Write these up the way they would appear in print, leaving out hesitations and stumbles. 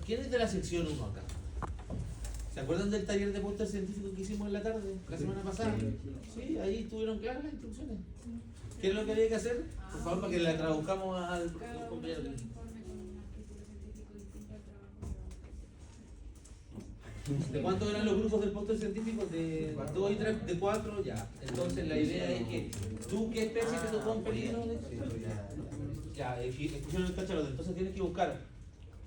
¿Quién es de la sección 1 acá? ¿Se acuerdan del taller de póster científico que hicimos en la tarde, la semana pasada? Sí, ahí tuvieron claras las instrucciones. ¿Qué es lo que había que hacer? Por favor, para que la traduzcamos al compañero. ¿De cuántos eran los grupos del póster científico? De 2 y 3, de 4, ya. Entonces la idea es que, ¿tú qué especie te tocó en peligro? Ya, escucharon el cachalote, entonces tienes que buscar,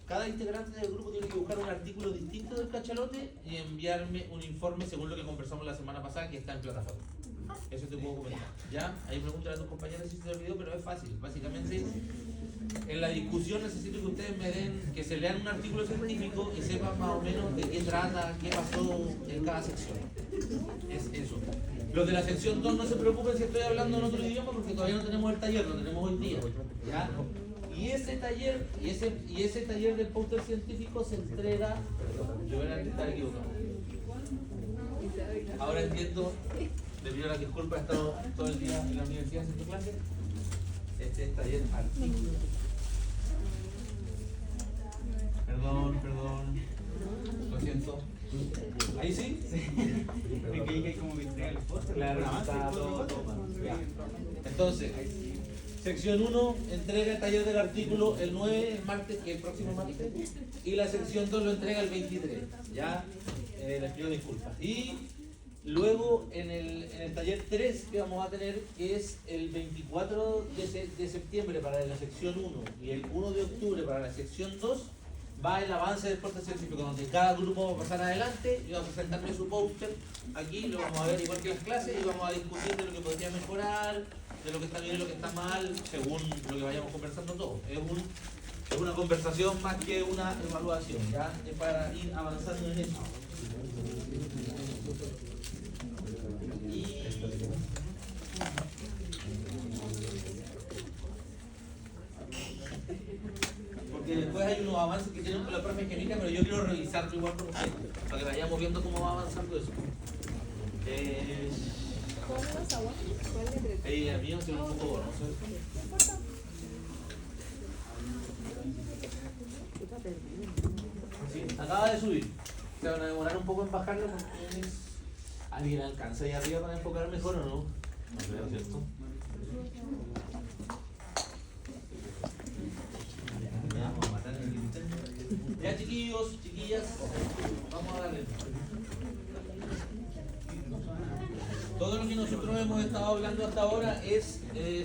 cada integrante del grupo tiene que buscar un artículo distinto del cachalote y enviarme un informe según lo que conversamos la semana pasada que está en plataforma. Eso te puedo comentar. ¿Ya? Ahí preguntan a tus compañeros si se te olvidó, pero es fácil. Básicamente, en la discusión necesito que ustedes me den, que se lean un artículo científico y sepan más o menos de qué trata, qué pasó en cada sección. Es eso. Los de la sección 2 no se preocupen si estoy hablando en otro idioma porque todavía no tenemos el taller, lo tenemos hoy día. ¿Ya? Y ese taller, y ese taller del póster científico se entrega, perdón, yo era estar equivocado. Ahora entiendo, le pido las disculpas, he estado todo el día en la universidad haciendo clases. Este es taller artículo. Perdón, lo siento. ¿Ahí sí? Es que hay como que entregar el póster. Claro, está todo. Entonces, sección 1 entrega el taller del artículo el 9, el martes, que es el próximo martes, y la sección 2 lo entrega el 23. Ya, les pido disculpas. Y luego en el taller 3 que vamos a tener, que es el 24 de septiembre para la sección 1 y el 1 de octubre para la sección 2, va el avance del póster científico, donde cada grupo va a pasar adelante y va a presentarme su póster aquí, lo vamos a ver igual que las clases y vamos a discutir de lo que podría mejorar, de lo que está bien y lo que está mal, según lo que vayamos conversando todos. Es una conversación más que una evaluación, ¿ya? Es para ir avanzando en eso. Porque después hay unos avances que tienen con la profe Angélica, pero yo quiero revisarlo igual con ustedes, para que vayamos viendo cómo va avanzando eso. ¿Cuál es los aguas? ¿Cuál es el El mío se ve un poco borroso. Sí, acaba de subir. Se van a demorar un poco en bajarlo porque ¿alguien alcanza ahí arriba para enfocar mejor o no? No creo, ¿cierto? Ya, chiquillos, chiquillas, vamos a darle. Todo lo que nosotros hemos estado hablando hasta ahora es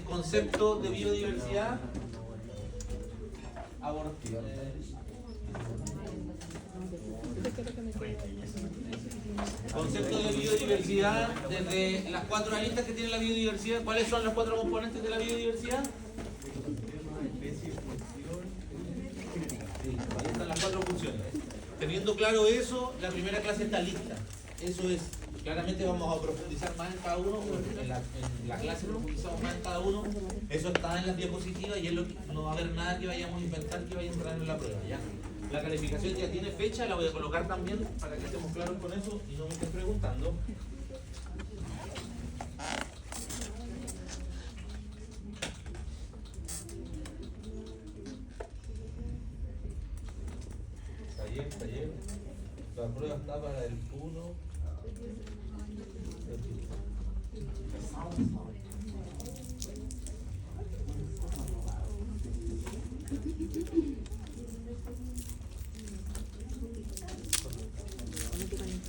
concepto de biodiversidad. Concepto de biodiversidad desde las 4 aristas que tiene la biodiversidad. ¿Cuáles son las 4 componentes de la biodiversidad? Sí, ahí están las 4 funciones. Teniendo claro eso, la primera clase está lista. Eso es. Claramente vamos a profundizar más en cada uno, en la clase profundizamos más en cada uno. Eso está en las diapositivas y es lo que, no va a haber nada que vayamos a inventar que vaya a entrar en la prueba. ¿Ya? La calificación ya tiene fecha, la voy a colocar también para que estemos claros con eso y no me estén preguntando. Taller. La prueba está para el 1.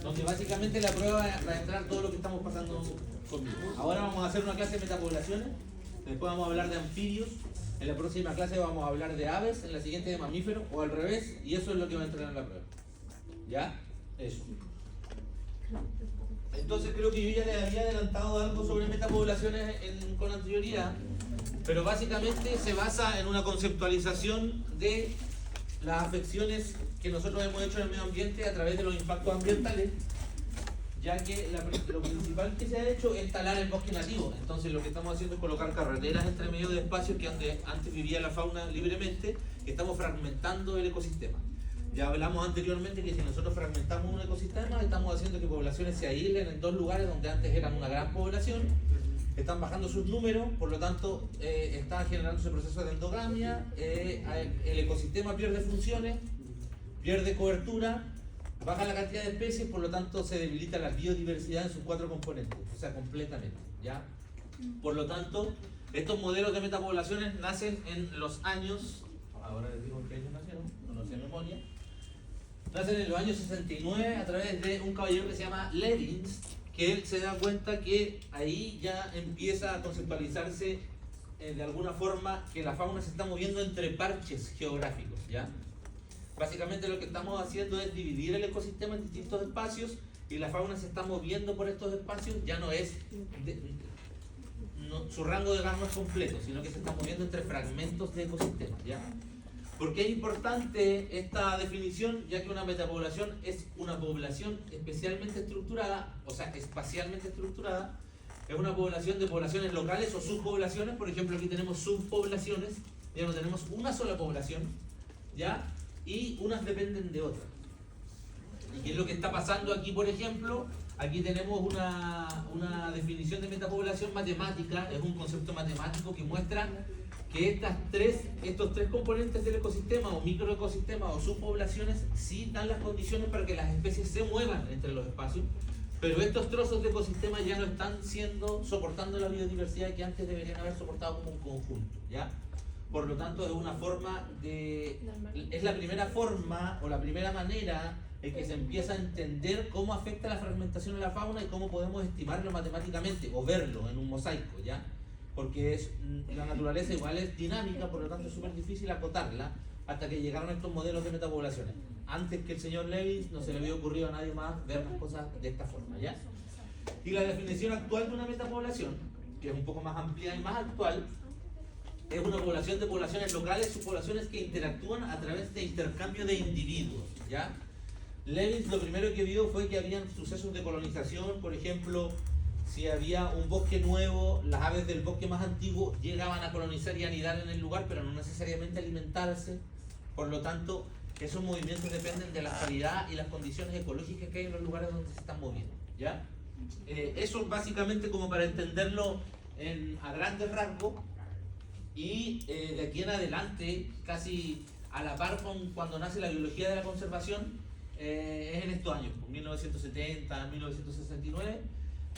Donde básicamente la prueba va a entrar todo lo que estamos pasando conmigo. Ahora vamos a hacer una clase de metapoblaciones, después vamos a hablar de anfibios, en la próxima clase vamos a hablar de aves, en la siguiente de mamíferos, o al revés, y eso es lo que va a entrar en la prueba. ¿Ya? Eso. Entonces creo que yo ya les había adelantado algo sobre metapoblaciones con anterioridad, pero básicamente se basa en una conceptualización de las afecciones que nosotros hemos hecho en el medio ambiente a través de los impactos ambientales, ya que lo principal que se ha hecho es talar el bosque nativo. Entonces lo que estamos haciendo es colocar carreteras entre medio de espacios que antes vivía la fauna libremente, que estamos fragmentando el ecosistema. Ya hablamos anteriormente que si nosotros fragmentamos un ecosistema, estamos haciendo que poblaciones se aíslen en 2 lugares donde antes eran una gran población, están bajando sus números, por lo tanto está generándose proceso de endogamia, el ecosistema pierde funciones, pierde cobertura, baja la cantidad de especies, por lo tanto se debilita la biodiversidad en sus 4 componentes, o sea, completamente, ¿ya? Por lo tanto, estos modelos de metapoblaciones nacen en los años, ahora les digo en qué años nacieron, no lo sé de memoria, nacen en los años 69 a través de un caballero que se llama Levins, que él se da cuenta que ahí ya empieza a conceptualizarse de alguna forma que la fauna se está moviendo entre parches geográficos, ¿ya? Básicamente lo que estamos haciendo es dividir el ecosistema en distintos espacios y la fauna se está moviendo por estos espacios, ya no es, su rango de gas no es completo, sino que se está moviendo entre fragmentos de ecosistemas, ¿ya? ¿Por qué es importante esta definición? Ya que una metapoblación es una población especialmente estructurada, o sea, espacialmente estructurada, es una población de poblaciones locales o subpoblaciones. Por ejemplo, aquí tenemos subpoblaciones, ya no tenemos una sola población, ¿ya? Y unas dependen de otras. ¿Y qué es lo que está pasando aquí, por ejemplo? Aquí tenemos una definición de metapoblación matemática, es un concepto matemático que muestra que estos tres componentes del ecosistema o microecosistemas o subpoblaciones sí dan las condiciones para que las especies se muevan entre los espacios, pero estos trozos de ecosistema ya no están soportando la biodiversidad que antes deberían haber soportado como un conjunto, ¿ya? Por lo tanto, es la primera forma o la primera manera en que se empieza a entender cómo afecta la fragmentación en la fauna y cómo podemos estimarlo matemáticamente o verlo en un mosaico, ¿ya? Porque la naturaleza igual es dinámica, por lo tanto es súper difícil acotarla hasta que llegaron estos modelos de metapoblaciones. Antes que el señor Lewis no se le había ocurrido a nadie más ver las cosas de esta forma, ¿ya? Y la definición actual de una metapoblación, que es un poco más amplia y más actual, es una población de poblaciones locales, subpoblaciones que interactúan a través de intercambio de individuos, ¿ya? Lewis lo primero que vio fue que habían sucesos de colonización, por ejemplo, si había un bosque nuevo, las aves del bosque más antiguo llegaban a colonizar y anidar en el lugar, pero no necesariamente alimentarse. Por lo tanto, esos movimientos dependen de la calidad y las condiciones ecológicas que hay en los lugares donde se están moviendo, ¿ya? Eso básicamente como para entenderlo a grandes rasgos. Y de aquí en adelante, casi a la par con cuando nace la biología de la conservación, es en estos años, 1970, 1969,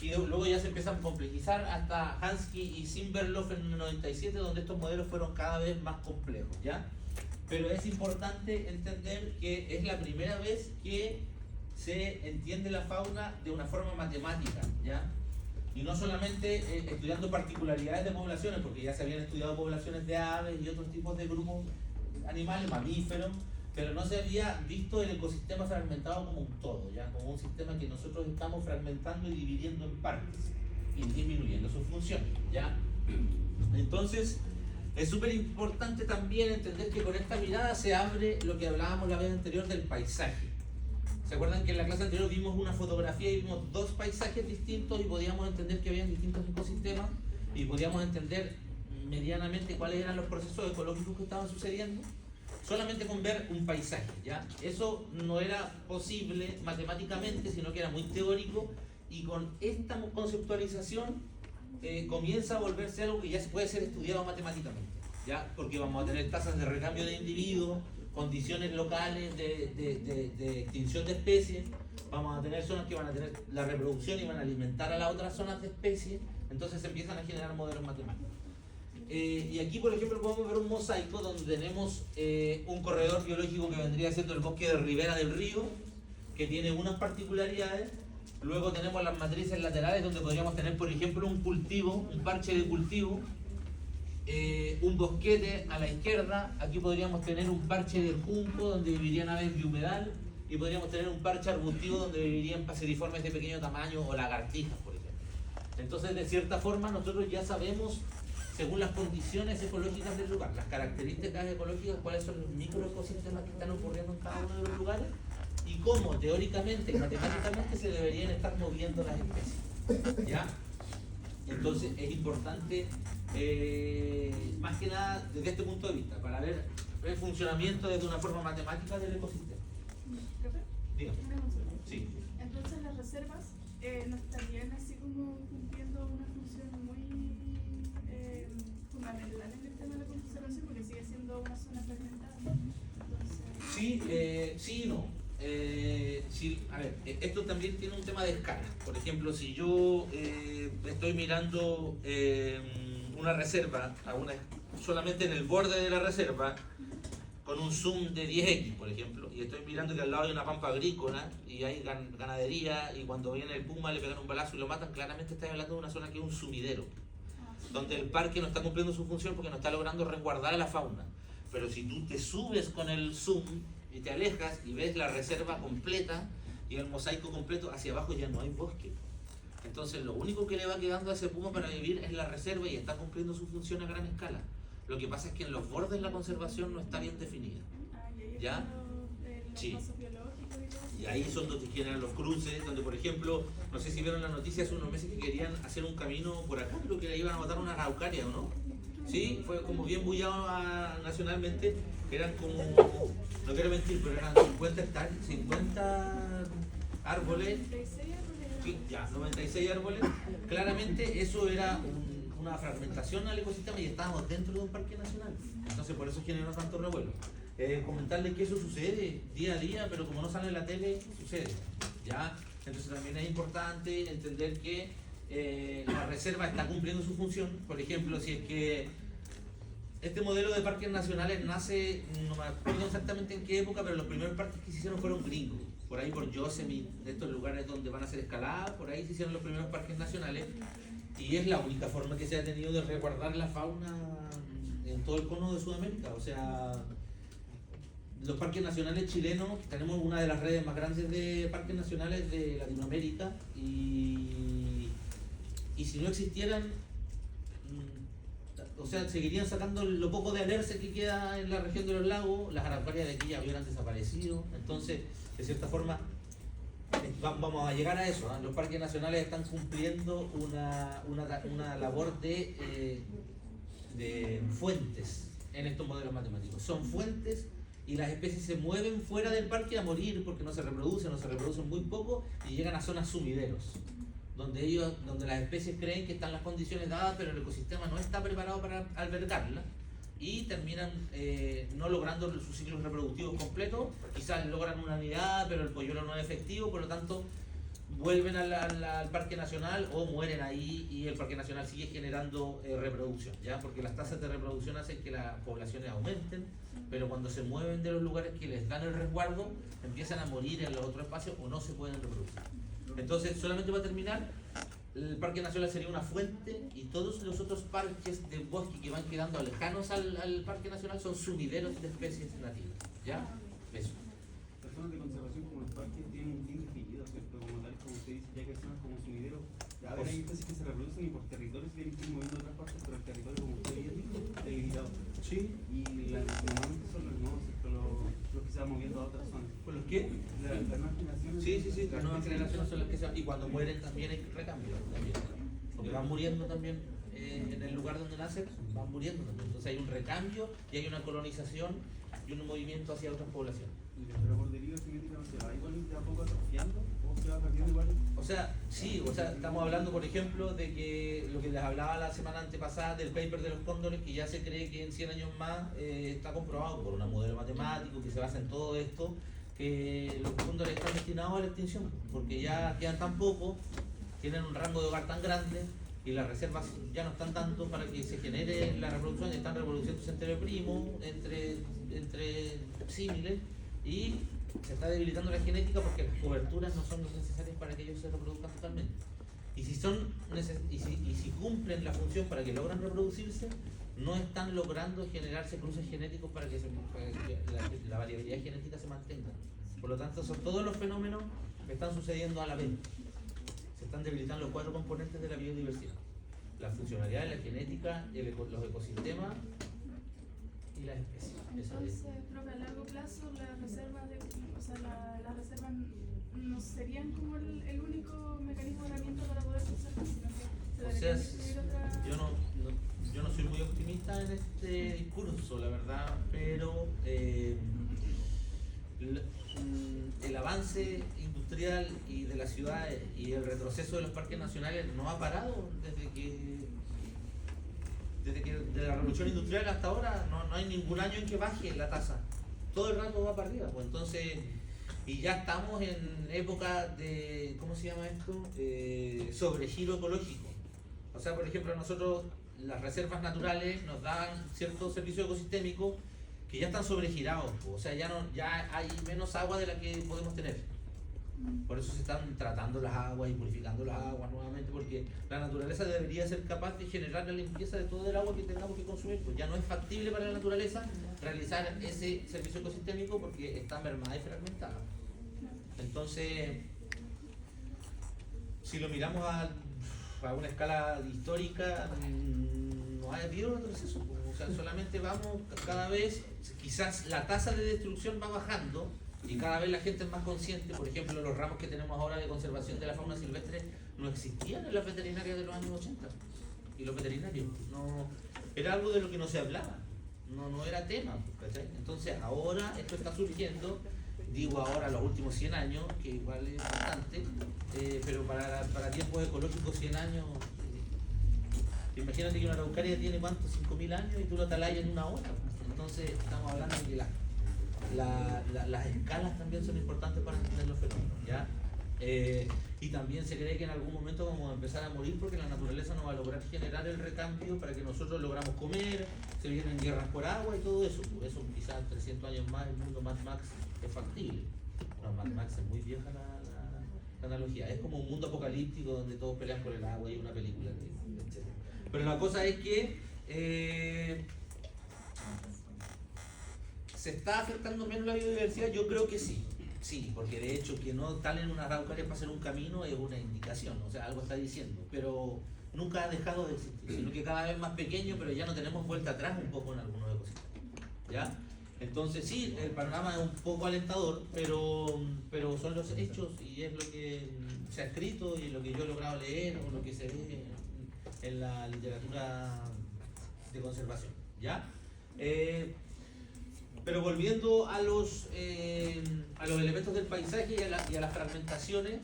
y luego ya se empiezan a complejizar hasta Hansky y Simberloff en el 97, donde estos modelos fueron cada vez más complejos, ¿ya? Pero es importante entender que es la primera vez que se entiende la fauna de una forma matemática, ¿ya? Y no solamente estudiando particularidades de poblaciones, porque ya se habían estudiado poblaciones de aves y otros tipos de grupos animales, mamíferos, pero no se había visto el ecosistema fragmentado como un todo, ¿ya? Como un sistema que nosotros estamos fragmentando y dividiendo en partes y disminuyendo sus funciones, ¿ya? Entonces, es súper importante también entender que con esta mirada se abre lo que hablábamos la vez anterior del paisaje. ¿Se acuerdan que en la clase anterior vimos una fotografía y vimos dos paisajes distintos y podíamos entender que habían distintos ecosistemas y podíamos entender medianamente cuáles eran los procesos ecológicos que estaban sucediendo? Solamente con ver un paisaje, ¿ya? Eso no era posible matemáticamente, sino que era muy teórico, y con esta conceptualización comienza a volverse algo que ya se puede ser estudiado matemáticamente, ¿ya? Porque vamos a tener tasas de recambio de individuos, condiciones locales de extinción de especies, vamos a tener zonas que van a tener la reproducción y van a alimentar a las otras zonas de especies, entonces se empiezan a generar modelos matemáticos. Y aquí, por ejemplo, podemos ver un mosaico donde tenemos un corredor biológico que vendría siendo el bosque de ribera del río, que tiene unas particularidades. Luego tenemos las matrices laterales donde podríamos tener, por ejemplo, un cultivo, un parche de cultivo, un bosquete a la izquierda. Aquí podríamos tener un parche de junco donde vivirían aves de humedal, y podríamos tener un parche arbustivo donde vivirían paseriformes de pequeño tamaño o lagartijas, por ejemplo. Entonces, de cierta forma, nosotros ya sabemos, según las condiciones ecológicas del lugar, las características ecológicas, cuáles son los microecosistemas que están ocurriendo en cada uno de los lugares y cómo teóricamente y matemáticamente se deberían estar moviendo las especies, ¿ya? Entonces es importante, más que nada desde este punto de vista, para ver el funcionamiento desde una forma matemática del ecosistema. ¿Profe? Dígame. Una consulta. Sí. Entonces las reservas no estarían así como cumpliendo una función muy fundamental en el tema de la conservación, porque sigue siendo una zona fragmentada. Entonces... Sí y no. Sí, a ver, esto también tiene un tema de escala. Por ejemplo, si yo estoy mirando una reserva solamente en el borde de la reserva con un zoom de 10x, por ejemplo, y estoy mirando que al lado hay una pampa agrícola y hay ganadería, y cuando viene el puma le pegan un balazo y lo matan, claramente estoy hablando de una zona que es un sumidero, donde el parque no está cumpliendo su función porque no está logrando resguardar a la fauna. Pero si tú te subes con el zoom y te alejas y ves la reserva completa y el mosaico completo, hacia abajo ya no hay bosque. Entonces lo único que le va quedando a ese puma para vivir es la reserva y está cumpliendo su función a gran escala. Lo que pasa es que en los bordes la conservación no está bien definida. ¿Ya? Sí. Y ahí son donde se generan los cruces, donde por ejemplo, no sé si vieron la noticia hace unos meses que querían hacer un camino por acá, creo que le iban a matar una araucaria, ¿o no? Sí, fue como bien bullado nacionalmente, eran como, no quiero mentir, pero eran 50 hectáreas, 50 árboles, sí, ya, 96 árboles. Claramente eso era una fragmentación al ecosistema y estábamos dentro de un parque nacional. Entonces por eso generó tanto revuelo. Comentarles que eso sucede día a día, pero como no sale en la tele, sucede. ¿Ya? Entonces también es importante entender que la reserva está cumpliendo su función. Por ejemplo, si es que este modelo de parques nacionales nace, no me acuerdo exactamente en qué época, pero los primeros parques que se hicieron fueron gringos. Por ahí por Yosemite, de estos lugares donde van a hacer escalada, por ahí se hicieron los primeros parques nacionales. Y es la única forma que se ha tenido de resguardar la fauna en todo el cono de Sudamérica. O sea, los parques nacionales chilenos, tenemos una de las redes más grandes de parques nacionales de Latinoamérica, y si no existieran, o sea, seguirían sacando lo poco de alerce que queda en la región de los lagos, las araucarias de aquí ya hubieran desaparecido. Entonces, de cierta forma, vamos a llegar a eso, ¿eh? Los parques nacionales están cumpliendo una labor de fuentes en estos modelos matemáticos. Son fuentes y las especies se mueven fuera del parque a morir porque no se reproducen muy poco y llegan a zonas sumideros, donde las especies creen que están las condiciones dadas, pero el ecosistema no está preparado para albergarlas y terminan no logrando sus ciclos reproductivos completos. Quizás logran una nidada, pero el polluelo no es efectivo, por lo tanto vuelven al parque nacional o mueren ahí, y el parque nacional sigue generando reproducción, ¿ya? Porque las tasas de reproducción hacen que las poblaciones aumenten, pero cuando se mueven de los lugares que les dan el resguardo, empiezan a morir en los otros espacios o no se pueden reproducir. Entonces, solamente para terminar, el parque nacional sería una fuente y todos los otros parques de bosque que van quedando lejanos al parque nacional son sumideros de especies nativas, ¿ya? Eso. Las zonas de conservación como los parques tienen un fin definido, ¿cierto? Como tal, como usted dice, ya que hay zonas como sumideros, a ver, hay especies que se reproducen y por territorios tienen que ir moviendo a otras partes, pero el territorio, como usted había dicho, está limitado. Sí. Y normalmente son los nuevos, ¿cierto? Los que se van moviendo a otras zonas. ¿Por los qué? Las nuevas generaciones. Sí, las nuevas generaciones son las que se van, y cuando mueren también hay recambio, también. Porque van muriendo también en el lugar donde nacen, van muriendo también. Entonces hay un recambio y hay una colonización y un movimiento hacia otras poblaciones. Pero por deriva genética no se va igual de a poco atrofiando o se va perdiendo igual. O sea, sí, estamos hablando, por ejemplo, de que lo que les hablaba la semana antepasada del paper de los cóndores, que ya se cree que en 100 años más está comprobado por un modelo matemático que se basa en todo esto, que los cóndores están destinados a la extinción, porque ya quedan tan pocos, tienen un rango de hogar tan grande y las reservas ya no están tanto para que se genere la reproducción, están reproduciéndose entre primos, entre símiles, y se está debilitando la genética porque las coberturas no son necesarias para que ellos se reproduzcan totalmente. Y si cumplen la función para que logran reproducirse, no están logrando generarse cruces genéticos para que la variabilidad genética se mantenga. Por lo tanto, son todos los fenómenos que están sucediendo a la vez. Se están debilitando los 4 componentes de la biodiversidad: la funcionalidad, la genética, los ecosistemas y las especies. Entonces, profe, a largo plazo las reservas no serían como el único mecanismo de herramienta para poder conservar, sino que se deberían incluir otra... Yo no soy muy optimista en este discurso, la verdad, pero el avance industrial y de las ciudades y el retroceso de los parques nacionales no ha parado desde que de la revolución industrial hasta ahora. No hay ningún año en que baje la tasa. todo el rato va para arriba, pues entonces, y ya estamos en época de, ¿cómo se llama esto? Sobregiro ecológico. O sea, por ejemplo, a nosotros las reservas naturales nos dan ciertos servicios ecosistémicos que ya están sobregirados, pues. O sea, ya hay menos agua de la que podemos tener. Por eso se están tratando las aguas y purificando las aguas nuevamente, porque la naturaleza debería ser capaz de generar la limpieza de todo el agua que tengamos que consumir. Pues ya no es factible para la naturaleza realizar ese servicio ecosistémico porque está mermada y fragmentada. Entonces, si lo miramos a una escala histórica, no ha habido un retroceso. O sea, solamente vamos cada vez, quizás la tasa de destrucción va bajando, y cada vez la gente es más consciente. Por ejemplo, los ramos que tenemos ahora de conservación de la fauna silvestre no existían en las veterinarias de los años 80. Y los veterinarios no era algo de lo que no se hablaba, no era tema, ¿cachai? Entonces ahora esto está surgiendo, digo ahora los últimos 100 años, que igual es bastante, pero para tiempos ecológicos 100 años, imagínate que una araucaria tiene ¿cuántos? 5.000 años y tú lo talayas en una hora. Entonces estamos hablando de que las escalas también son importantes para entender los fenómenos, ¿ya? Y también se cree que en algún momento vamos a empezar a morir porque la naturaleza no va a lograr generar el recambio para que nosotros logramos comer, se vienen guerras por agua y todo eso. Por eso quizás 300 años más el mundo Mad Max es factible. No, Mad Max es muy vieja la analogía, es como un mundo apocalíptico donde todos pelean por el agua y hay una película, etc. Pero la cosa es que ¿se está afectando menos la biodiversidad? Yo creo que sí, porque de hecho que no talen unas araucarias para hacer un camino es una indicación, o sea, algo está diciendo, pero nunca ha dejado de existir, sino que cada vez más pequeño, pero ya no tenemos vuelta atrás un poco en algunos ecosistemas, ¿ya? Entonces sí, el panorama es un poco alentador, pero son los hechos y es lo que se ha escrito y lo que yo he logrado leer o lo que se ve en la literatura de conservación, ¿ya? Pero volviendo a los elementos del paisaje y a las fragmentaciones,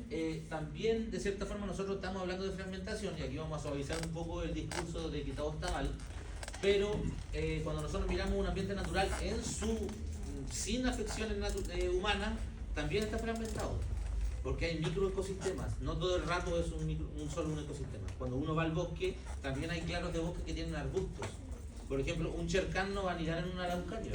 también de cierta forma nosotros estamos hablando de fragmentación y aquí vamos a suavizar un poco el discurso de que todo está mal, pero cuando nosotros miramos un ambiente natural sin afecciones humanas, también está fragmentado, porque hay microecosistemas, no todo el rato es solo un ecosistema. Cuando uno va al bosque, también hay claros de bosque que tienen arbustos. Por ejemplo, un chercán no va a anidar en una araucaria,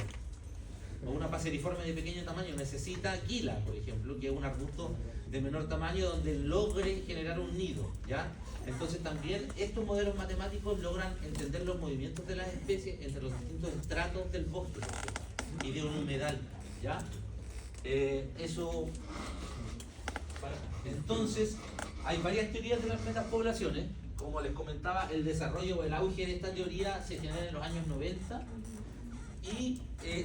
o una paseriforme de pequeño tamaño, necesita quila, por ejemplo, que es un arbusto de menor tamaño donde logre generar un nido, ¿ya? Entonces también estos modelos matemáticos logran entender los movimientos de las especies entre los distintos estratos del bosque y de un humedal, ¿ya? Entonces, hay varias teorías de las metapoblaciones. Como les comentaba, el desarrollo o el auge de esta teoría se genera en los años 90 y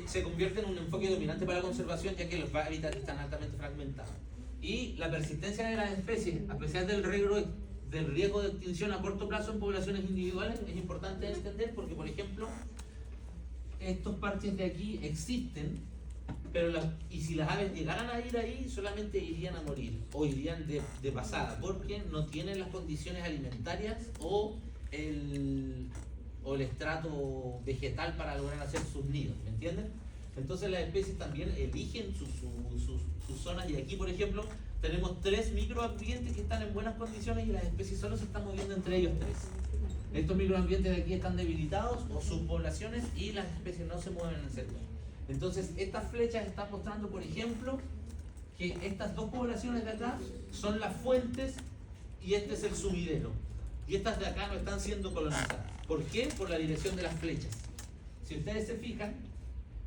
se convierte en un enfoque dominante para la conservación, ya que los hábitats están altamente fragmentados. Y la persistencia de las especies, a pesar del riesgo de extinción a corto plazo en poblaciones individuales, es importante entender porque, por ejemplo, estos parches de aquí existen, pero y si las aves llegaran a ir ahí, solamente irían a morir o irían de pasada, porque no tienen las condiciones alimentarias o el estrato vegetal para lograr hacer sus nidos, ¿me entienden? Entonces las especies también eligen sus zonas, y aquí por ejemplo tenemos 3 microambientes que están en buenas condiciones y las especies solo se están moviendo entre ellos 3. Estos microambientes de aquí están debilitados o subpoblaciones y las especies no se mueven en ese lugar. Entonces estas flechas están mostrando, por ejemplo, que estas dos poblaciones de acá son las fuentes y este es el sumidero. Y estas de acá no están siendo colonizadas. ¿Por qué? Por la dirección de las flechas. Si ustedes se fijan,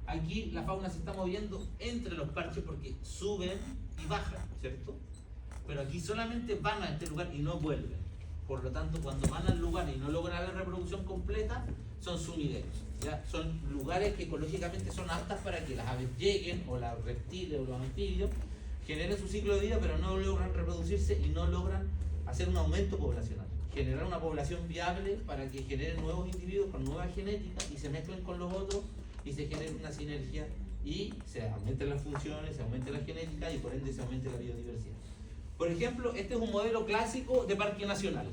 aquí la fauna se está moviendo entre los parches porque suben y bajan, ¿cierto? Pero aquí solamente van a este lugar y no vuelven. Por lo tanto, cuando van al lugar y no logran la reproducción completa, son sumideros, ¿ya? Son lugares que ecológicamente son aptas para que las aves lleguen, o los reptiles o los anfibios, generen su ciclo de vida, pero no logran reproducirse y no logran hacer un aumento poblacional. Generar una población viable para que generen nuevos individuos con nueva genética y se mezclen con los otros y se genere una sinergia y se aumenten las funciones, se aumente la genética y por ende se aumente la biodiversidad. Por ejemplo, este es un modelo clásico de parque nacional.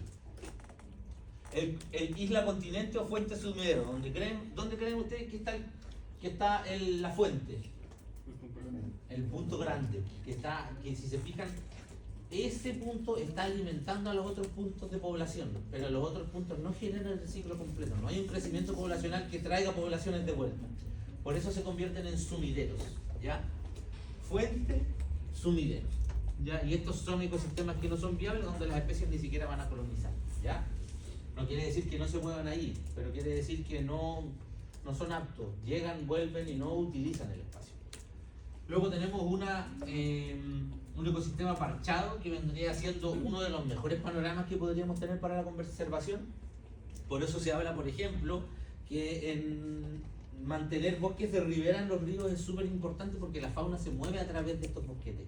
El isla continente o fuente sumidero. ¿Dónde creen ustedes que está la fuente? El punto grande, que si se fijan, ese punto está alimentando a los otros puntos de población, pero los otros puntos no generan el ciclo completo. No hay un crecimiento poblacional que traiga poblaciones de vuelta. Por eso se convierten en sumideros, ¿ya? Fuente, sumideros, ¿ya? Y estos son ecosistemas que no son viables, donde las especies ni siquiera van a colonizar, ¿ya? No quiere decir que no se muevan ahí, pero quiere decir que no son aptos. Llegan, vuelven y no utilizan el espacio. Luego tenemos un ecosistema parchado que vendría siendo uno de los mejores panoramas que podríamos tener para la conservación. Por eso se habla, por ejemplo, que en mantener bosques de ribera en los ríos es súper importante porque la fauna se mueve a través de estos bosquetes.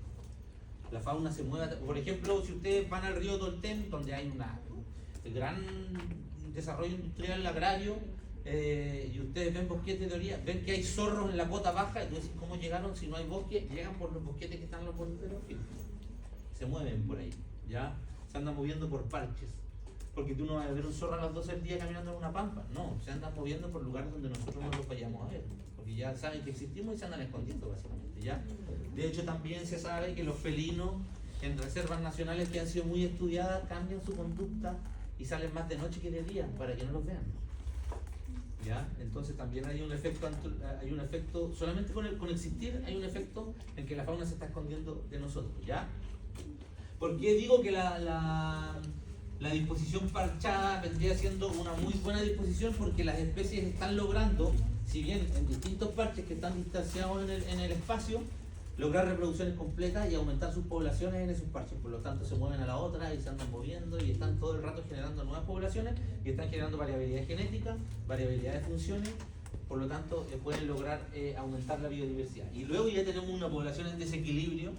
La fauna se mueve, por ejemplo, si ustedes van al río Tolten, donde hay un gran desarrollo industrial agrario, y ustedes ven bosquetes de orilla, ven que hay zorros en la cota baja, entonces ¿cómo llegaron si no hay bosque? Llegan por los bosquetes que están en los bordes de los ríos. Se mueven por ahí, ¿ya? Se andan moviendo por parches. Porque tú no vas a ver un zorro a las 12 del día caminando en una pampa. No, se andan moviendo por lugares donde nosotros no los vayamos a ver. Porque ya saben que existimos y se andan escondiendo básicamente, ¿ya? De hecho también se sabe que los felinos en reservas nacionales que han sido muy estudiadas cambian su conducta y salen más de noche que de día para que no los vean. ¿Ya? Entonces también hay un efecto, solamente con existir hay un efecto en que la fauna se está escondiendo de nosotros, ¿ya? ¿Por qué digo que la disposición parchada vendría siendo una muy buena disposición? Porque las especies están logrando, si bien en distintos parches que están distanciados en el espacio, lograr reproducciones completas y aumentar sus poblaciones en esos parches. Por lo tanto se mueven a la otra y se andan moviendo y están todo el rato generando nuevas poblaciones y están generando variabilidad genética, variabilidad de funciones. Por lo tanto pueden lograr aumentar la biodiversidad. Y luego ya tenemos una población en desequilibrio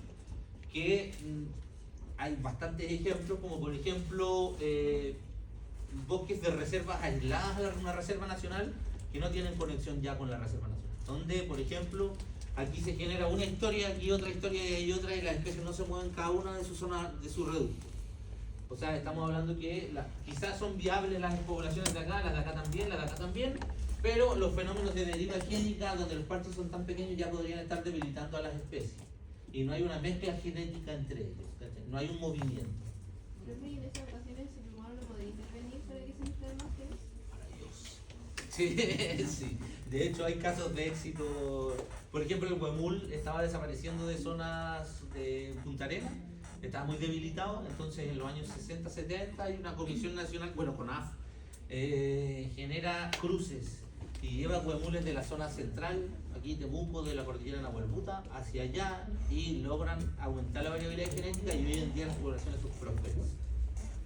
que hay bastantes ejemplos, como por ejemplo bosques de reservas aisladas a una reserva nacional que no tienen conexión ya con la reserva nacional, donde por ejemplo aquí se genera una historia, aquí otra historia y otra, y las especies no se mueven cada una de su zona, de su reducto. O sea, estamos hablando que quizás son viables las poblaciones de acá, las de acá también, pero los fenómenos de deriva génica, donde los parches son tan pequeños, ya podrían estar debilitando a las especies. Y no hay una mezcla genética entre ellos, ¿cachai? No hay un movimiento. Profe, ¿y en esas ocasiones el humano no podría intervenir para que se instalen más Dios. Sí, sí. De hecho hay casos de éxito. Por ejemplo, el huemul estaba desapareciendo de zonas de Punta Arenas, estaba muy debilitado, entonces en los años 60, 70 hay una comisión nacional, bueno, CONAF, genera cruces y lleva huemules de la zona central, aquí Temuco, de la cordillera Nahuelbuta, hacia allá, y logran aumentar la variabilidad genética y hoy en día las poblaciones son prósperas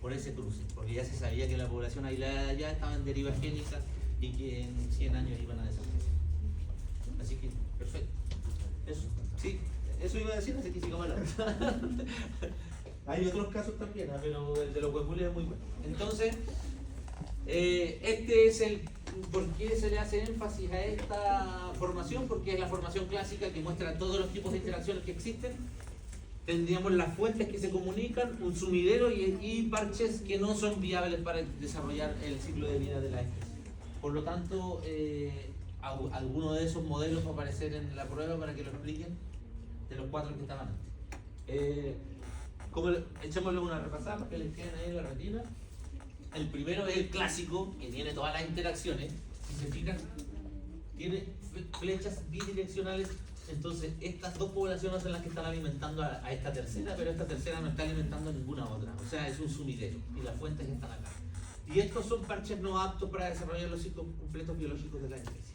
por ese cruce, porque ya se sabía que la población aislada de allá estaba en deriva génica y que en 100 años iban a desaparecer. Así que, perfecto. Eso, sí, eso iba a decir, así que sigamos hablando. Hay otros casos también, pero el de los huemules es muy bueno. Entonces, este es el por qué se le hace énfasis a esta formación, porque es la formación clásica que muestra todos los tipos de interacciones que existen. Tendríamos las fuentes que se comunican, un sumidero y parches que no son viables para desarrollar el ciclo de vida de la especie. Por lo tanto, alguno de esos modelos va a aparecer en la prueba para que lo expliquen, de los 4 que estaban antes. Echémosle una repasada para que les queden ahí en la retina. El primero es el clásico, que tiene todas las interacciones. Si se fijan, tiene flechas bidireccionales. Entonces, estas dos poblaciones son las que están alimentando a esta tercera, pero esta tercera no está alimentando a ninguna otra. O sea, es un sumidero y las fuentes están acá. Y estos son parches no aptos para desarrollar los ciclos completos biológicos de la especie.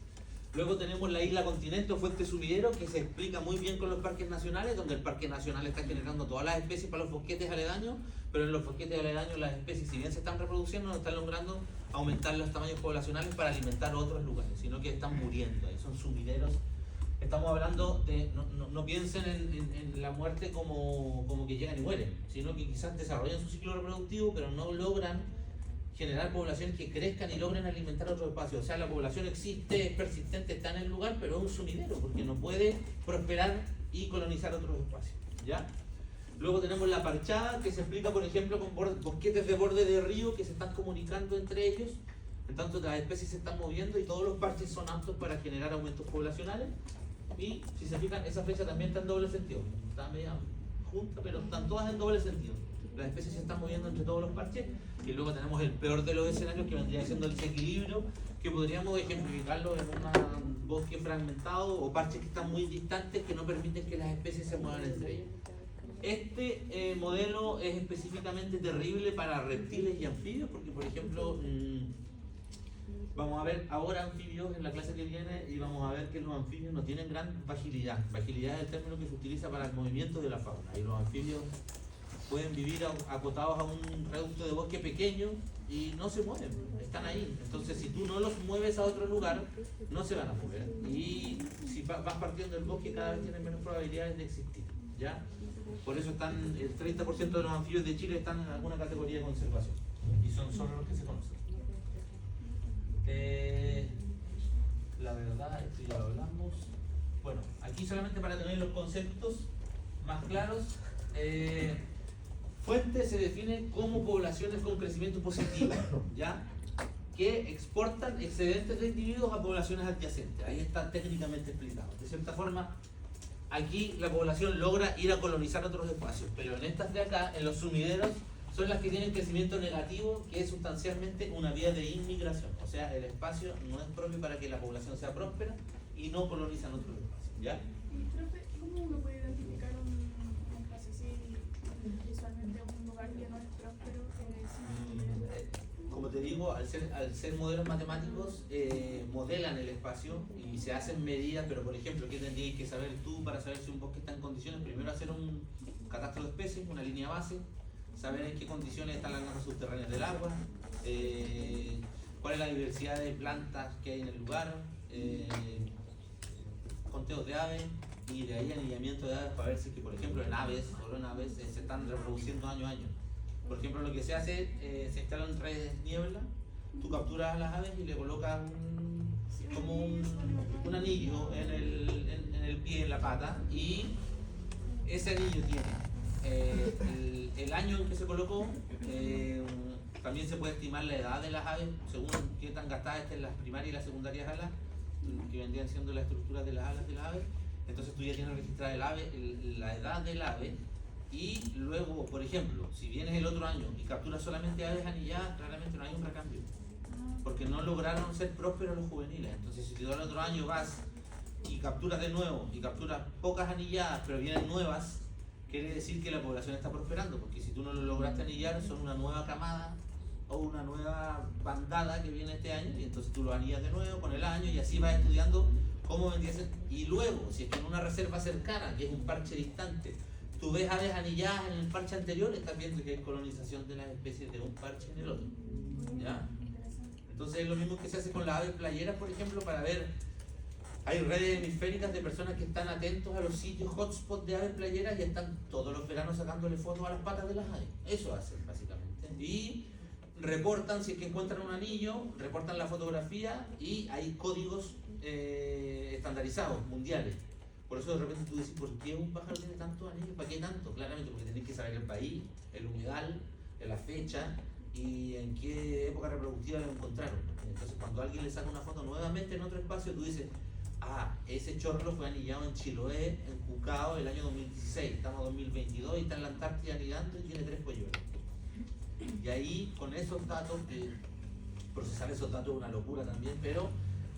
Luego tenemos la isla continente o fuente sumidero, que se explica muy bien con los parques nacionales, donde el parque nacional está generando todas las especies para los bosquetes aledaños, pero en los bosquetes aledaños las especies, si bien se están reproduciendo, no están logrando aumentar los tamaños poblacionales para alimentar otros lugares, sino que están muriendo, ahí son sumideros. Estamos hablando de, no piensen en la muerte como que llegan y mueren, sino que quizás desarrollan su ciclo reproductivo, pero no logran generar poblaciones que crezcan y logren alimentar otros espacios. O sea, la población existe, es persistente, está en el lugar, pero es un sumidero, porque no puede prosperar y colonizar otros espacios, ¿ya? Luego tenemos la parchada, que se explica, por ejemplo, con bosquetes de borde de río que se están comunicando entre ellos. En tanto, las especies se están moviendo y todos los parches son aptos para generar aumentos poblacionales. Y si se fijan, esa flecha también está en doble sentido. Está media junta, pero están todas en doble sentido. Las especies se están moviendo entre todos los parches. Y luego tenemos el peor de los escenarios, que vendría siendo el desequilibrio, que podríamos ejemplificarlo en un bosque fragmentado o parches que están muy distantes que no permiten que las especies se muevan entre ellas. Este modelo es específicamente terrible para reptiles y anfibios, porque por ejemplo, vamos a ver ahora anfibios en la clase que viene y vamos a ver que los anfibios no tienen gran vagilidad. Vagilidad es el término que se utiliza para el movimiento de la fauna, y los anfibios pueden vivir acotados a un reducto de bosque pequeño y no se mueven, están ahí. Entonces si tú no los mueves a otro lugar, no se van a mover, y si vas partiendo del bosque cada vez tienen menos probabilidades de existir, ¿ya? Por eso están, el 30% de los anfibios de Chile están en alguna categoría de conservación, y son solo los que se conocen. La verdad, esto ya lo hablamos. Bueno, aquí solamente para tener los conceptos más claros. Fuente se define como poblaciones con crecimiento positivo, ¿ya? Que exportan excedentes de individuos a poblaciones adyacentes. Ahí está técnicamente explicado. De cierta forma, aquí la población logra ir a colonizar otros espacios, pero en estas de acá, en los sumideros, son las que tienen crecimiento negativo, que es sustancialmente una vía de inmigración. O sea, el espacio no es propio para que la población sea próspera y no colonizan otros espacios, ¿ya? Y profe, ¿cómo uno puede identificar un espacio así visualmente, un lugar que no es próspero? Como te digo, al ser modelos matemáticos, modelan el espacio y se hacen medidas, pero por ejemplo, ¿qué tendrías que saber tú para saber si un bosque está en condiciones? Primero hacer un catastro de especies, una línea base, saber en qué condiciones están las masas subterráneas del agua, cuál es la diversidad de plantas que hay en el lugar, conteos de aves, y de ahí anillamiento de aves para ver si, que, por ejemplo, en aves, solo en aves, se están reproduciendo año a año. Por ejemplo, lo que se hace, se instalan redes niebla, tú capturas a las aves y le colocas un anillo en el pie, en la pata, y ese anillo tiene el año en que se colocó, también se puede estimar la edad de las aves, según qué tan gastadas estén las primarias y las secundarias alas, que vendrían siendo la estructura de las alas de las aves. Entonces tú ya tienes registrada la edad del ave. Y luego, por ejemplo, si vienes el otro año y capturas solamente aves anilladas, claramente no hay un recambio, porque no lograron ser prósperos los juveniles. Entonces, si tú el otro año vas y capturas de nuevo y capturas pocas anilladas, pero vienen nuevas, quiere decir que la población está prosperando, porque si tú no lo lograste anillar, son una nueva camada o una nueva bandada que viene este año, y entonces tú lo anillas de nuevo con el año, y así vas estudiando cómo vendría a ser. Y luego, si es que en una reserva cercana, que es un parche distante, tú ves aves anilladas en el parche anterior, estás viendo que hay colonización de las especies de un parche en el otro, ¿ya? Entonces es lo mismo que se hace con las aves playeras, por ejemplo, para ver, hay redes hemisféricas de personas que están atentos a los sitios hotspot de aves playeras y están todos los veranos sacándole fotos a las patas de las aves. Eso hacen básicamente. Y reportan, si es que encuentran un anillo, reportan la fotografía, y hay códigos estandarizados, mundiales. Por eso de repente tú dices, ¿por qué un pájaro tiene tantos anillos? ¿Para qué tanto? Claramente porque tenés que saber el país, el humedal, la fecha y en qué época reproductiva lo encontraron. Entonces cuando alguien le saca una foto nuevamente en otro espacio, tú dices, ese chorro fue anillado en Chiloé, en Cucao, el año 2016, estamos en 2022 y está en la Antártida anidando y tiene 3 polluelos. Y ahí, con esos datos, procesar esos datos es una locura también, pero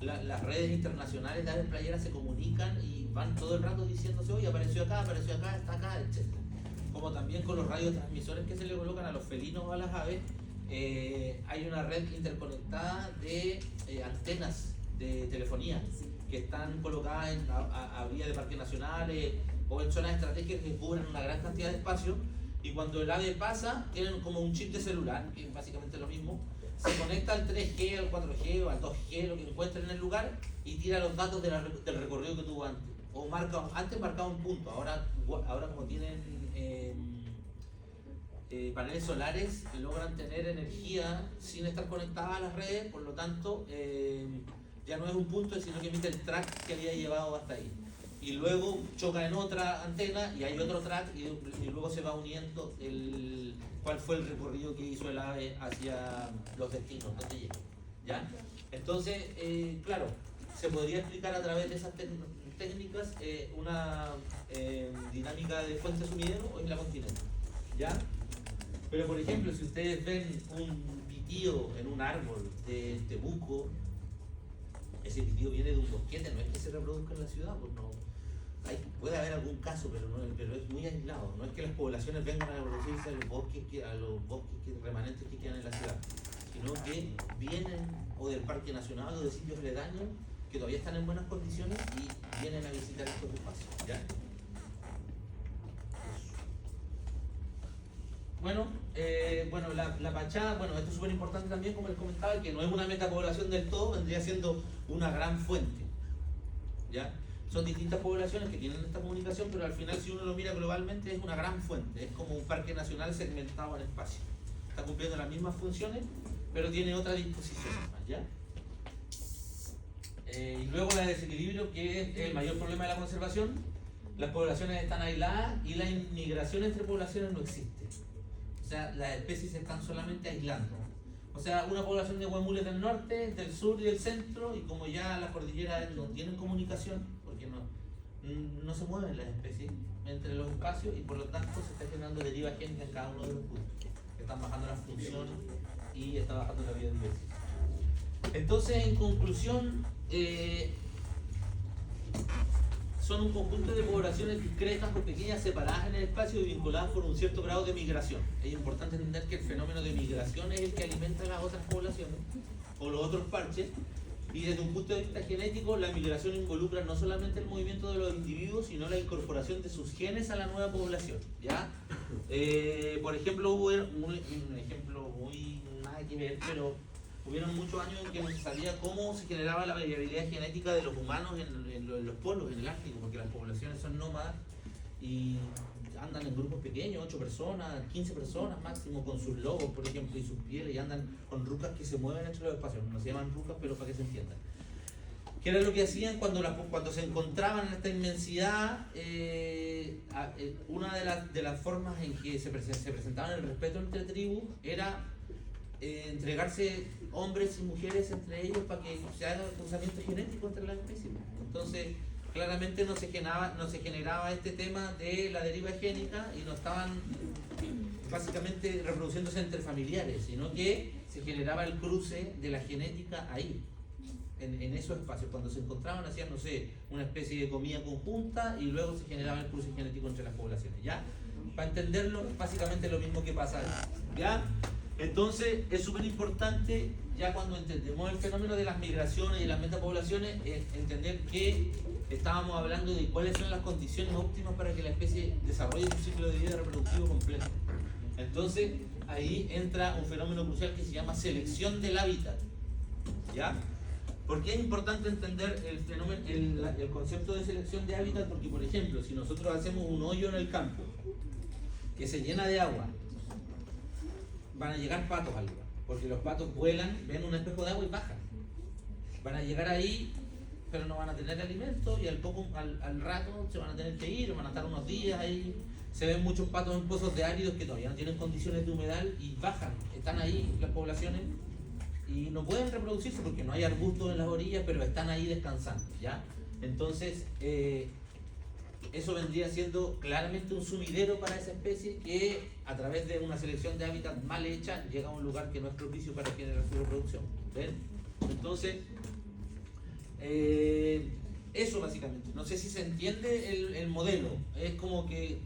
las redes internacionales de aves playeras se comunican y van todo el rato diciéndose, oye, apareció acá, está acá, etc. Como también con los radiotransmisores que se le colocan a los felinos o a las aves, hay una red interconectada de antenas de telefonía que están colocadas a vía de parques nacionales o en zonas estratégicas que cubren una gran cantidad de espacio, y cuando el ave pasa, tienen como un chip de celular, que es básicamente lo mismo, se conecta al 3G, al 4G o al 2G, lo que encuentre en el lugar, y tira los datos del recorrido que tuvo antes. O antes marcaba un punto, ahora como tienen paneles solares, logran tener energía sin estar conectadas a las redes, por lo tanto ya no es un punto, sino que emite el track que había llevado hasta ahí. Y luego choca en otra antena y hay otro track, y luego se va uniendo cuál fue el recorrido que hizo el ave hacia los destinos donde llegó, ¿ya? Entonces, claro, se podría explicar a través de esas técnicas una dinámica de fuente sumidero o isla continente, ¿ya? Pero por ejemplo, si ustedes ven un pitío en un árbol de Temuco, ese pitío viene de un bosquete, no es que se reproduzca en la ciudad, pues no. Puede haber algún caso, pero es muy aislado. No es que las poblaciones vengan a reproducirse a los bosques remanentes que quedan en la ciudad, sino que vienen o del Parque Nacional o de sitios aledaños que todavía están en buenas condiciones y vienen a visitar estos espacios, ¿ya? Bueno, la Pachá, esto es súper importante también, como les comentaba, que no es una metapoblación del todo, vendría siendo una gran fuente, ¿ya? Son distintas poblaciones que tienen esta comunicación, pero al final, si uno lo mira globalmente, es una gran fuente, es como un parque nacional segmentado en espacio. Está cumpliendo las mismas funciones, pero tiene otra disposición, ¿ya? Y luego el desequilibrio, que es el mayor problema de la conservación. Las poblaciones están aisladas y la inmigración entre poblaciones no existe. O sea, las especies se están solamente aislando. O sea, una población de huemules del norte, del sur y del centro, y como ya las cordilleras no tienen comunicación, porque no se mueven las especies entre los espacios, y por lo tanto se está generando deriva génica en cada uno de los puntos. Están bajando las funciones y está bajando la biodiversidad. Entonces, en conclusión, son un conjunto de poblaciones discretas o pequeñas separadas en el espacio y vinculadas por un cierto grado de migración. Es importante entender que el fenómeno de migración es el que alimenta a las otras poblaciones o los otros parches, y desde un punto de vista genético la migración involucra no solamente el movimiento de los individuos, sino la incorporación de sus genes a la nueva población, ¿ya? Por ejemplo, hubo un ejemplo muy nada que ver, pero hubieron muchos años en que no se sabía cómo se generaba la variabilidad genética de los humanos en los polos, en el Ártico, porque las poblaciones son nómadas y andan en grupos pequeños, 8 personas, 15 personas máximo, con sus lobos, por ejemplo, y sus pieles, y andan con rucas que se mueven entre los espacios. No se llaman rucas, pero para que se entienda. ¿Qué era lo que hacían cuando se encontraban en esta inmensidad? Una de las formas en que se presentaban el respeto entre tribus era entregarse hombres y mujeres entre ellos para que se haga cruzamiento genético entre las especies. Entonces, claramente no se generaba este tema de la deriva génica y no estaban básicamente reproduciéndose entre familiares, sino que se generaba el cruce de la genética ahí, en esos espacios. Cuando se encontraban hacían, no sé, una especie de comida conjunta y luego se generaba el cruce genético entre las poblaciones, ¿ya? Para entenderlo, es básicamente lo mismo que pasa ahí, ¿ya? Entonces es súper importante, ya cuando entendemos el fenómeno de las migraciones y las metapoblaciones, entender que estábamos hablando de cuáles son las condiciones óptimas para que la especie desarrolle su ciclo de vida reproductivo completo. Entonces ahí entra un fenómeno crucial que se llama selección del hábitat, ¿ya? ¿Por qué es importante entender el concepto de selección de hábitat? Porque, por ejemplo, si nosotros hacemos un hoyo en el campo que se llena de agua, van a llegar patos al lugar, porque los patos vuelan, ven un espejo de agua y bajan. Van a llegar ahí, pero no van a tener alimento, y al rato se van a tener que ir, van a estar unos días ahí. Se ven muchos patos en pozos de áridos que todavía no tienen condiciones de humedad y bajan, están ahí las poblaciones y no pueden reproducirse porque no hay arbustos en las orillas, pero están ahí descansando, ¿ya? Entonces, eso vendría siendo claramente un sumidero para esa especie que, a través de una selección de hábitat mal hecha, llega a un lugar que no es propicio para generar su reproducción. ¿Ven? Entonces, eso básicamente. No sé si se entiende el modelo. Es como que,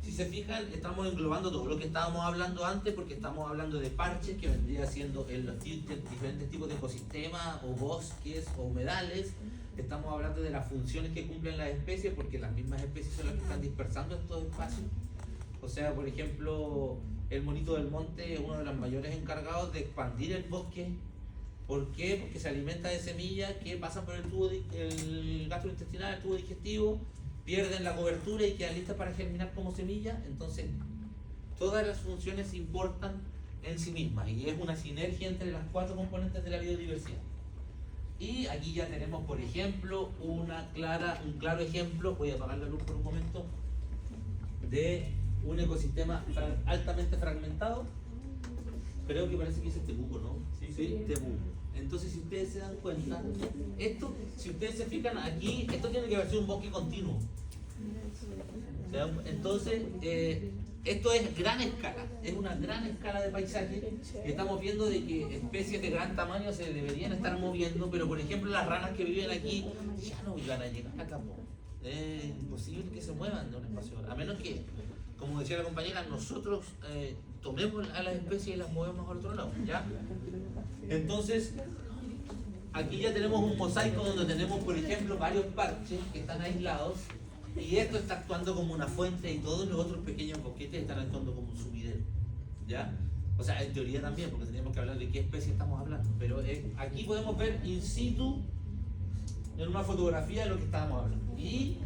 si se fijan, estamos englobando todo lo que estábamos hablando antes, porque estamos hablando de parches, que vendría siendo en los diferentes tipos de ecosistemas, o bosques, o humedales. Estamos hablando de las funciones que cumplen las especies, porque las mismas especies son las que están dispersando estos espacios. O sea, por ejemplo, el monito del monte es uno de los mayores encargados de expandir el bosque. ¿Por qué? Porque se alimenta de semillas que pasan por el gastrointestinal, el tubo digestivo, pierden la cobertura y quedan listas para germinar como semillas. Entonces, todas las funciones importan en sí mismas, y es una sinergia entre las 4 componentes de la biodiversidad. Y aquí ya tenemos, por ejemplo, un claro ejemplo, voy a apagar la luz por un momento, de un ecosistema altamente fragmentado. Creo que parece que es Temuco, ¿no? Sí, Temuco. Entonces, si ustedes se dan cuenta, esto, si ustedes se fijan aquí, esto tiene que ser un bosque continuo. Entonces, esto es gran escala, es una gran escala de paisaje. Y estamos viendo de que especies de gran tamaño se deberían estar moviendo, pero por ejemplo las ranas que viven aquí ya no van a llegar acá. Es imposible que se muevan de un espacio, a menos que, como decía la compañera, nosotros tomemos a las especies y las movemos al otro lado, ¿ya? Entonces, aquí ya tenemos un mosaico donde tenemos, por ejemplo, varios parches que están aislados, y esto está actuando como una fuente y todos los otros pequeños bosquetes están actuando como un sumidero, ¿ya? O sea, en teoría también, porque tenemos que hablar de qué especie estamos hablando, pero aquí podemos ver in situ, en una fotografía, de lo que estábamos hablando. Y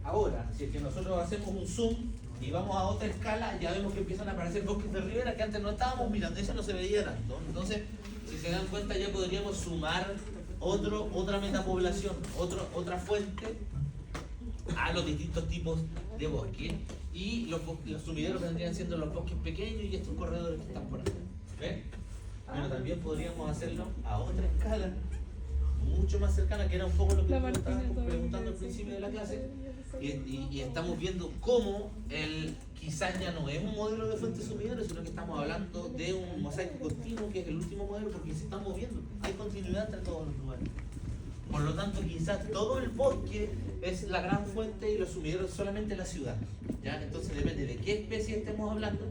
ahora, si es que nosotros hacemos un zoom y vamos a otra escala, ya vemos que empiezan a aparecer bosques de ribera que antes no estábamos mirando, eso no se veía tanto. Entonces, si se dan cuenta, ya podríamos sumar otra metapoblación, otra fuente a los distintos tipos de bosque. Y los sumideros vendrían siendo los bosques pequeños y estos corredores que están por aquí. ¿Ven? Pero también podríamos hacerlo a otra escala, mucho más cercana, que era un poco lo que estábamos preguntando al principio de la clase. Y estamos viendo cómo quizás ya no es un modelo de fuente sumidero, sino que estamos hablando de un mosaico continuo, que es el último modelo, porque se está moviendo. Hay continuidad entre todos los lugares. Por lo tanto, quizás todo el bosque es la gran fuente y los sumideros solamente la ciudad, ¿ya? Entonces depende de qué especie estemos hablando,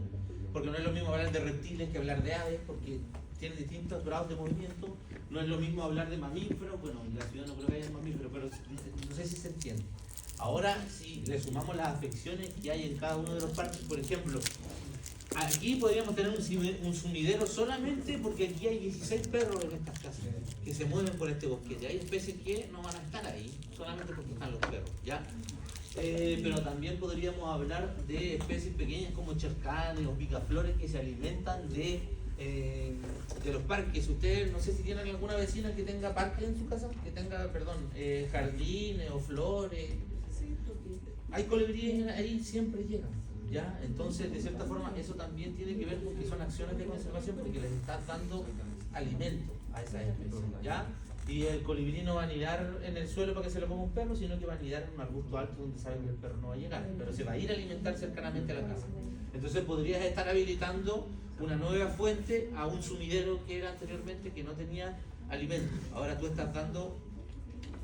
porque no es lo mismo hablar de reptiles que hablar de aves, porque tienen distintos grados de movimiento. No es lo mismo hablar de mamíferos, bueno, en la ciudad no creo que haya mamíferos, pero no sé si se entiende. Ahora, si le sumamos las afecciones que hay en cada uno de los parques, por ejemplo, aquí podríamos tener un sumidero solamente porque aquí hay 16 perros en estas casas que se mueven por este bosquete. Hay especies que no van a estar ahí solamente porque están los perros, ¿ya? Pero también podríamos hablar de especies pequeñas como chercanes o picaflores que se alimentan de los parques. Ustedes, no sé si tienen alguna vecina que tenga parques en su casa, que tenga, jardines o flores. Hay colibríes ahí, siempre llegan, ¿ya? Entonces, de cierta forma, eso también tiene que ver con que son acciones de conservación porque les estás dando alimento a esas especies, ¿ya? Y el colibrí no va a anidar en el suelo para que se lo coma un perro, sino que va a anidar en un arbusto alto donde saben que el perro no va a llegar, pero se va a ir a alimentar cercanamente a la casa. Entonces podrías estar habilitando una nueva fuente a un sumidero que era anteriormente que no tenía alimento. Ahora tú estás dando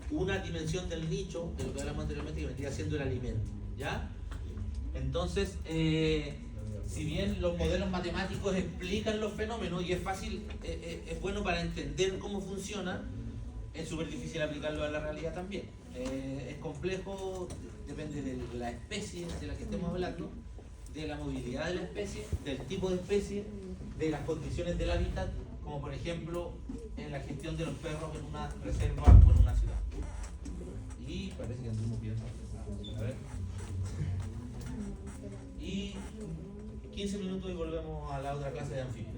una dimensión del nicho de lo que hablamos anteriormente, que vendría siendo el alimento, ¿ya? Entonces, si bien los modelos matemáticos explican los fenómenos y es fácil, es bueno para entender cómo funciona, es súper difícil aplicarlo a la realidad también. Es complejo, depende de la especie de la que estemos hablando, de la movilidad de la especie, del tipo de especie, de las condiciones del hábitat, como por ejemplo en la gestión de los perros en una reserva o en una ciudad. Y parece que anduvimos bien. A ver. Y 15 minutos y volvemos a la otra clase de anfibios.